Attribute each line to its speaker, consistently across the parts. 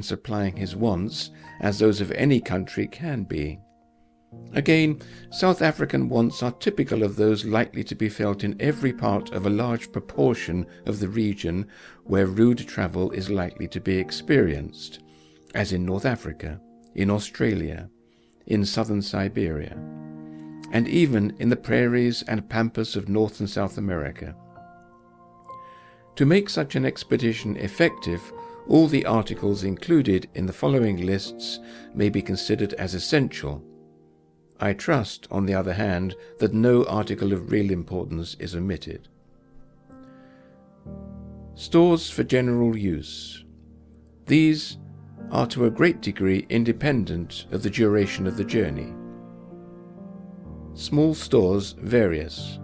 Speaker 1: supplying his wants as those of any country can be. Again, South African wants are typical of those likely to be felt in every part of a large proportion of the region where rude travel is likely to be experienced, as in North Africa, in Australia, in southern Siberia, and even in the prairies and pampas of North and South America. To make such an expedition effective, all the articles included in the following lists may be considered as essential. I trust, on the other hand, that no article of real importance is omitted. Stores for general use. These are to a great degree independent of the duration of the journey. Small stores, various.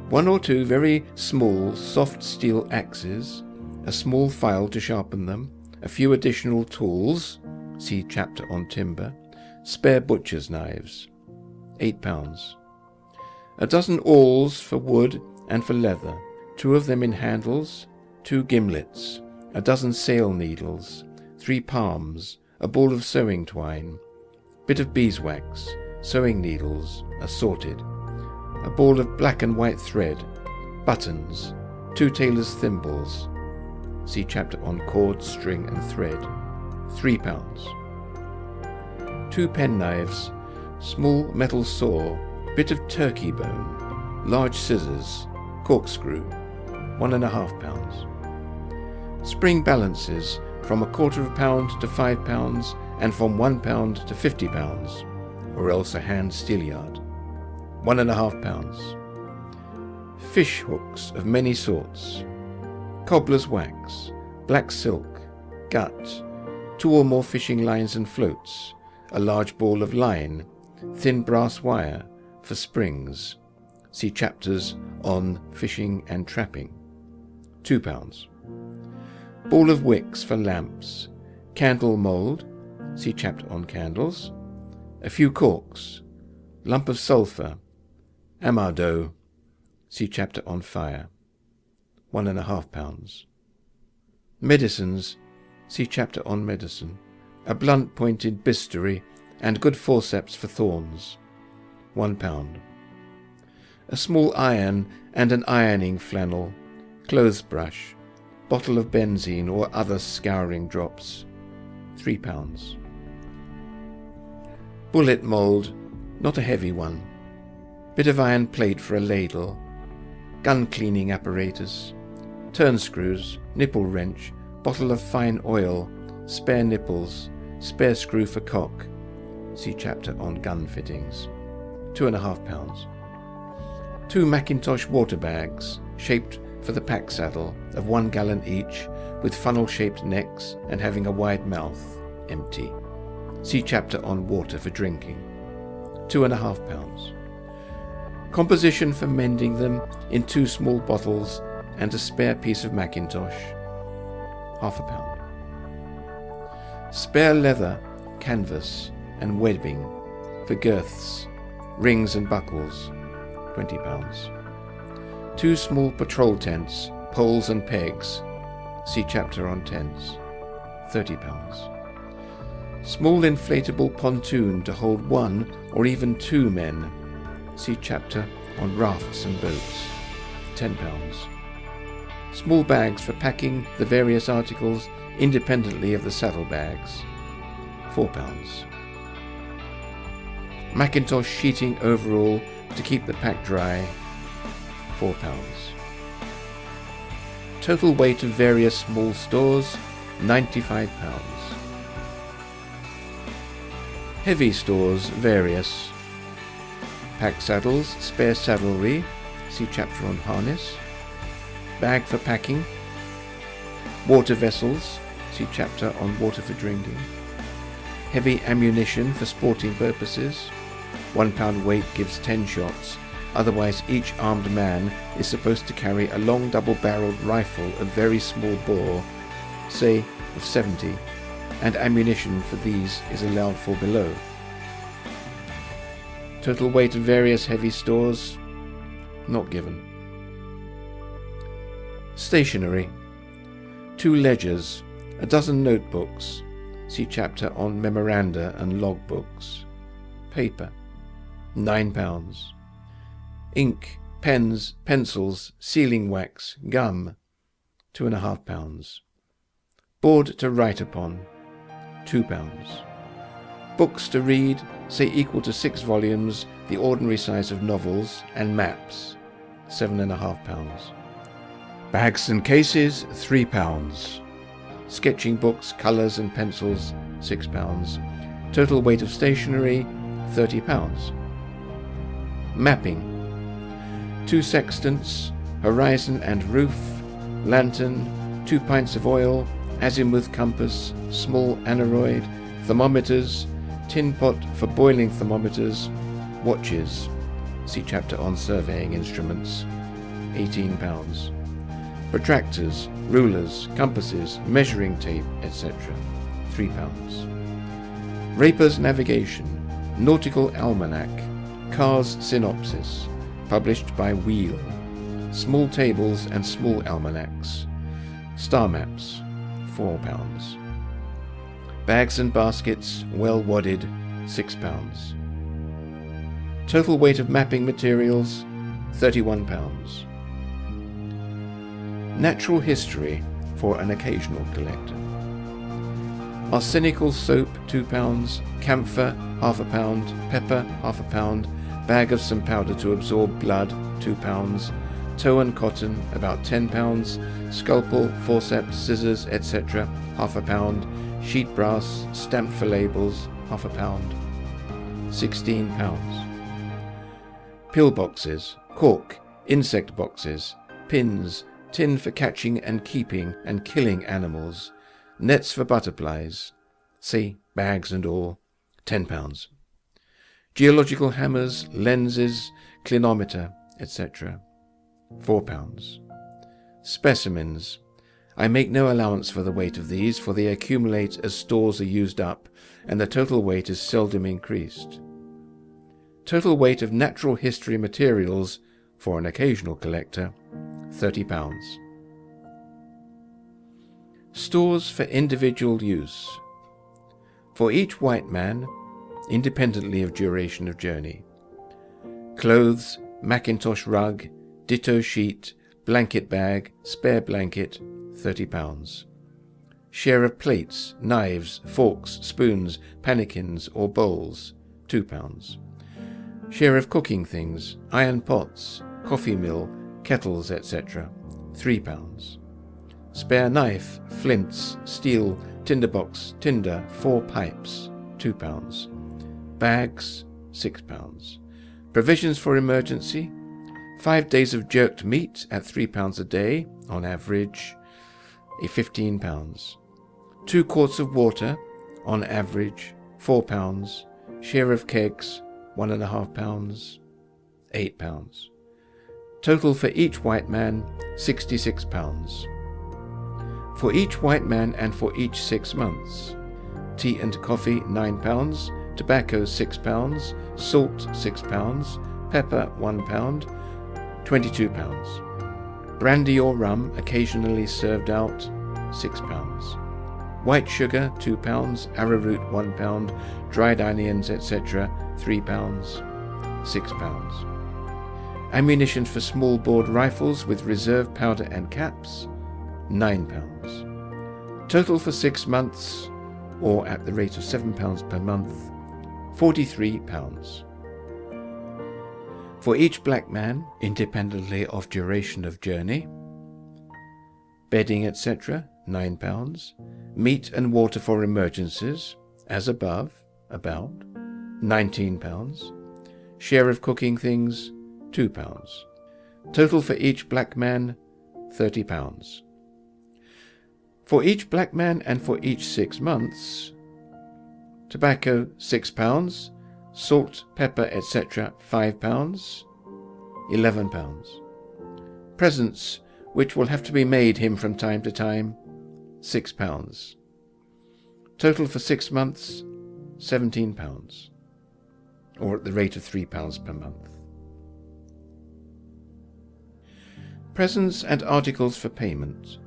Speaker 1: 1 or 2 very small soft steel axes, a small file to sharpen them, a few additional tools, see chapter on timber, spare butcher's knives, £8. A dozen awls for wood and for leather, 2 of them in handles, 2 gimlets, a dozen sail needles, 3 palms, a ball of sewing twine, bit of beeswax, sewing needles, assorted, a ball of black and white thread, buttons, 2 tailor's thimbles, see chapter on cord, string and thread, £3. 2 penknives, small metal saw, bit of turkey bone, large scissors, corkscrew, £1.50. Spring balances from £1/4 to £5 and from £1 to £50, or else a hand steelyard, £1.50. Fish hooks of many sorts, cobbler's wax, black silk, gut, 2 or more fishing lines and floats, a large ball of line, thin brass wire for springs, see chapters on fishing and trapping, £2. Ball of wicks for lamps, candle mould, see chapter on candles, a few corks, lump of sulphur, amado, see chapter on fire, £1.50. Medicines, see chapter on medicine, a blunt-pointed bistoury and good forceps for thorns, £1. A small iron and an ironing flannel, clothes brush, bottle of benzene or other scouring drops, £3. Bullet mould, not a heavy one, bit of iron plate for a ladle, gun cleaning apparatus, turn screws, nipple wrench, bottle of fine oil, spare nipples, spare screw for cock, see chapter on gun fittings, £2.50. 2 Macintosh water bags, shaped for the pack saddle, of 1 gallon each, with funnel-shaped necks and having a wide mouth, empty, see chapter on water for drinking, £2.50. Composition for mending them in 2 small bottles and a spare piece of Macintosh, £0.50. Spare leather, canvas and webbing for girths, rings and buckles, £20. 2 small patrol tents, poles and pegs, see chapter on tents, £30. Small inflatable pontoon to hold 1 or even 2 men, see chapter on rafts and boats, £10. Small bags for packing the various articles independently of the saddlebags, £4. Macintosh sheeting overall to keep the pack dry, £4. Total weight of various small stores, £95. Heavy stores, various. Pack saddles, spare saddlery, see chapter on harness. Bag for packing. Water vessels, see chapter on water for drinking. Heavy ammunition for sporting purposes. 1 pound weight gives 10 shots. Otherwise, each armed man is supposed to carry a long double-barreled rifle of very small bore, say of 70, and ammunition for these is allowed for below. Total weight of various heavy stores, not given. Stationery. 2 ledgers, A dozen notebooks. See chapter on memoranda and logbooks. Paper, £9. Ink, pens, pencils, sealing wax, gum, £2.50. Board to write upon, £2. Books to read, say equal to 6 volumes, the ordinary size of novels, and maps, £7.50. Bags and cases, £3. Sketching books, colours and pencils, £6. Total weight of stationery, £30. Mapping. 2 sextants, horizon and roof, lantern, 2 pints of oil, azimuth compass, small aneroid, thermometers, tin pot for boiling thermometers, watches. See chapter on surveying instruments, £18. Protractors, rulers, compasses, measuring tape, etc., £3. Raper's Navigation, Nautical Almanac, Car's Synopsis, published by Wheel, Small Tables and Small Almanacs, Star Maps, £4. Bags and baskets, well wadded, £6. Total weight of mapping materials, £31. Natural history for an occasional collector. Arsenical soap, £2. Camphor, ½ pound. Pepper, ½ pound. Bag of some powder to absorb blood, £2. Tow and cotton, about £10. Scalpel, forceps, scissors, etc., ½ pound. Sheet brass, stamped for labels, ½ pound. £16. Pillboxes, cork, insect boxes, pins, tin for catching and keeping and killing animals, nets for butterflies, see bags and all, £10. Geological hammers, lenses, clinometer, etc., £4. Specimens. I make no allowance for the weight of these, for they accumulate as stores are used up, and the total weight is seldom increased. Total weight of natural history materials for an occasional collector, £30. Stores for individual use. For each white man, independently of duration of journey. Clothes, Macintosh rug, ditto sheet, blanket bag, spare blanket, £30. Share of plates, knives, forks, spoons, pannikins or bowls, £2. Share of cooking things, iron pots, coffee mill, kettles, etc., £3. Spare knife, flints, steel, tinderbox, tinder, 4 pipes, £2. Bags, £6. Provisions for emergency, 5 days of jerked meat at £3 a day, on average, £15. 2 quarts of water, on average, £4. Share of kegs, £1.5, £8. Total for each white man, £66. For each white man and for each 6 months. Tea and coffee, £9. Tobacco, £6. Salt, £6. Pepper, £1. £22. Brandy or rum, occasionally served out, £6. White sugar, £2. Arrowroot, £1. Dried onions, etc., £3. £6. Ammunition for small bored rifles with reserve powder and caps, £9. Total for 6 months, or at the rate of £7 per month, £43. For each black man, independently of duration of journey. Bedding, etc., £9. Meat and water for emergencies, as above, about, £19. Share of cooking things, £2. Total for each black man, £30. For each black man and for each 6 months. Tobacco, £6. Salt, pepper, etc., £5. £11. Presents, which will have to be made him from time to time, £6. Total for 6 months, £17, or at the rate of £3 per month. Presents and articles for payment.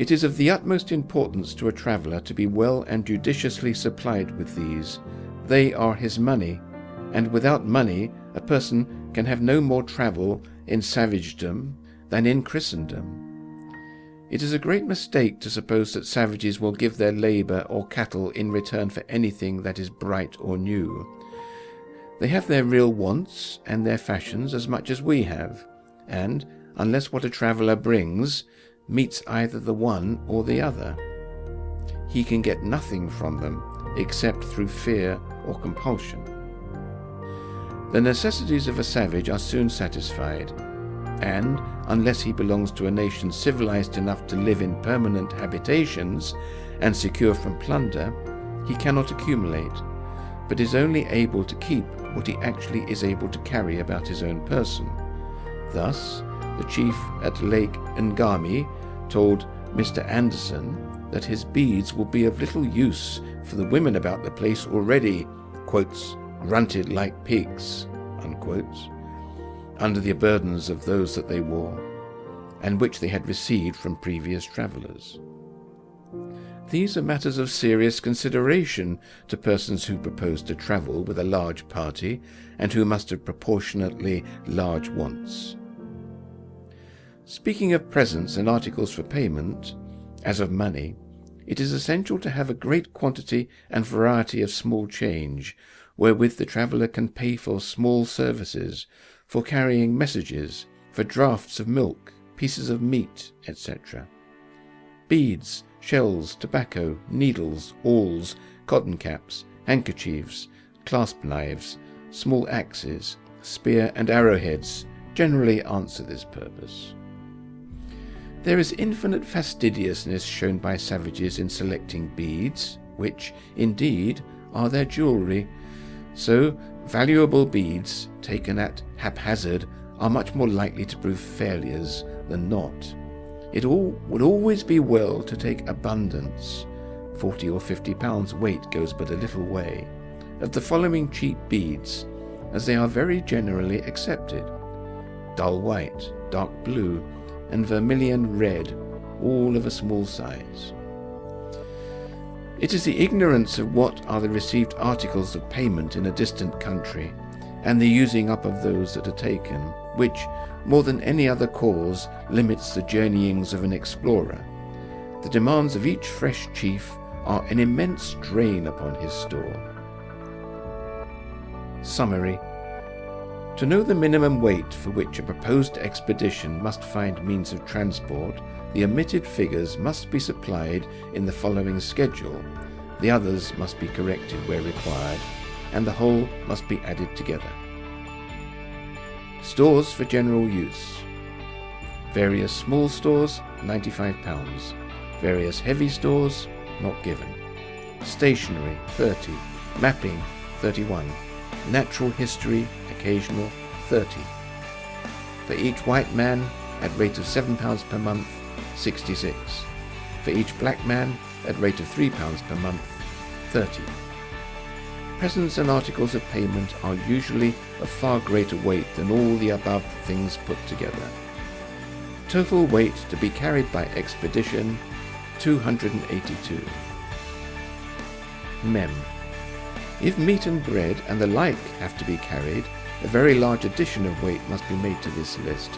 Speaker 1: It is of the utmost importance to a traveller to be well and judiciously supplied with these. They are his money, and without money a person can have no more travel in savagedom than in Christendom. It is a great mistake to suppose that savages will give their labour or cattle in return for anything that is bright or new. They have their real wants and their fashions as much as we have, and, unless what a traveller brings meets either the one or the other, he can get nothing from them except through fear or compulsion. The necessities of a savage are soon satisfied, and, unless he belongs to a nation civilized enough to live in permanent habitations and secure from plunder, he cannot accumulate, but is only able to keep what he actually is able to carry about his own person. Thus, the chief at Lake Ngami told Mr. Anderson that his beads will be of little use, for the women about the place already, quotes, grunted like pigs, unquotes, under the burdens of those that they wore, and which they had received from previous travellers. These are matters of serious consideration to persons who propose to travel with a large party and who must have proportionately large wants. Speaking of presents and articles for payment, as of money, it is essential to have a great quantity and variety of small change, wherewith the traveller can pay for small services, for carrying messages, for draughts of milk, pieces of meat, etc. Beads, shells, tobacco, needles, awls, cotton caps, handkerchiefs, clasp knives, small axes, spear and arrowheads generally answer this purpose. There is infinite fastidiousness shown by savages in selecting beads, which, indeed, are their jewellery. So, valuable beads, taken at haphazard, are much more likely to prove failures than not. It would always be well to take abundance, 40 or 50 pounds weight goes but a little way, of the following cheap beads, as they are very generally accepted: dull white, dark blue, and vermilion red, all of a small size. It is the ignorance of what are the received articles of payment in a distant country, and the using up of those that are taken, which, more than any other cause, limits the journeyings of an explorer. The demands of each fresh chief are an immense drain upon his store. Summary. To know the minimum weight for which a proposed expedition must find means of transport, the omitted figures must be supplied in the following schedule, the others must be corrected where required, and the whole must be added together. Stores for general use. Various small stores, £95. Various heavy stores, not given. Stationery, 30. Mapping, 31. Natural history, occasional, 30. For each white man, at rate of £7 per month, 66. For each black man, at rate of £3 per month, 30. Presents and articles of payment are usually of far greater weight than all the above things put together. Total weight to be carried by expedition, 282. Mem. If meat and bread and the like have to be carried, a very large addition of weight must be made to this list,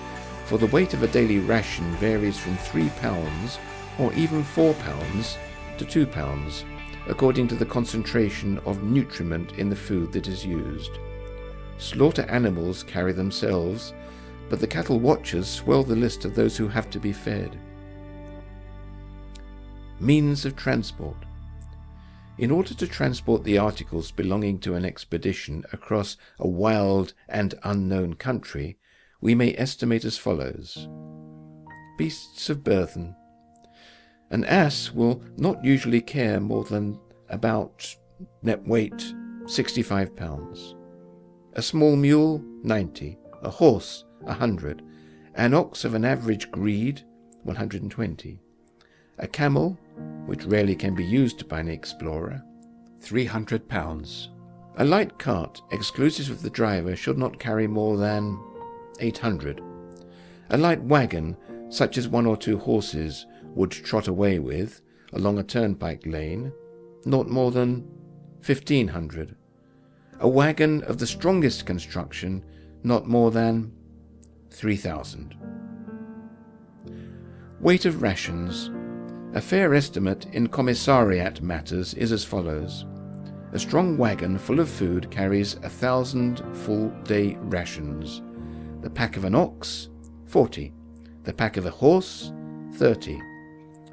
Speaker 1: for the weight of a daily ration varies from £3 or even £4 to £2, according to the concentration of nutriment in the food that is used. Slaughter animals carry themselves, but the cattle watchers swell the list of those who have to be fed. Means of transport. In order to transport the articles belonging to an expedition across a wild and unknown country, we may estimate as follows. Beasts of burthen. An ass will not usually carry more than about net weight 65 pounds. A small mule, 90. A horse, 100. An ox of an average breed, 120. A camel, which rarely can be used by an explorer, 300 pounds. A light cart, exclusive of the driver, should not carry more than 800. A light wagon, such as 1 or 2 horses, would trot away with along a turnpike lane, not more than 1,500. A wagon of the strongest construction, not more than 3,000. Weight of rations. A fair estimate in commissariat matters is as follows. A strong wagon full of food carries 1,000 full-day rations. The pack of an ox, 40. The pack of a horse, 30.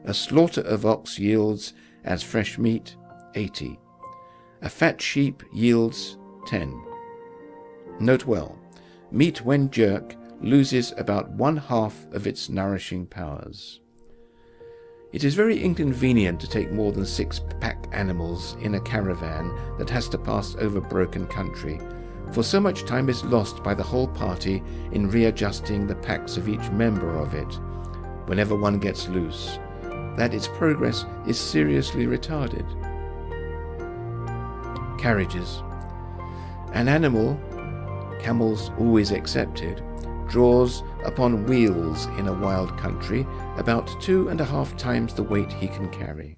Speaker 1: A slaughter of ox yields, as fresh meat, 80. A fat sheep yields 10. Note well, meat when jerk loses about 1/2 of its nourishing powers. It is very inconvenient to take more than 6 pack animals in a caravan that has to pass over broken country, for so much time is lost by the whole party in readjusting the packs of each member of it, whenever one gets loose, that its progress is seriously retarded. Carriages. An animal, camels always excepted, draws upon wheels in a wild country about 2.5 times the weight he can carry.